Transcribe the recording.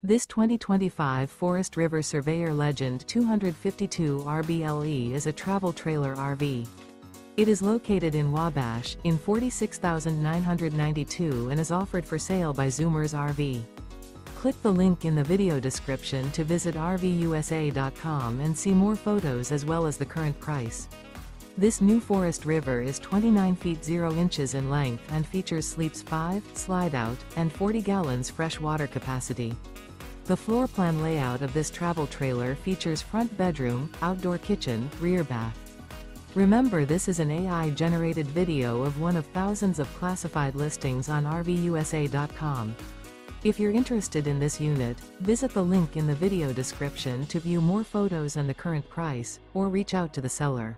This 2025 Forest River Surveyor Legend 252 RBLE is a travel trailer RV. It is located in Wabash, in 46,992 and is offered for sale by Zoomers RV. Click the link in the video description to visit RVUSA.com and see more photos as well as the current price. This new Forest River is 29 feet 0 inches in length and features sleeps 5, Slideout, and 40 gallons fresh water capacity. The floor plan layout of this travel trailer features front bedroom, outdoor kitchen, rear bath. Remember, this is an AI-generated video of one of thousands of classified listings on RVUSA.com. If you're interested in this unit, visit the link in the video description to view more photos and the current price, or reach out to the seller.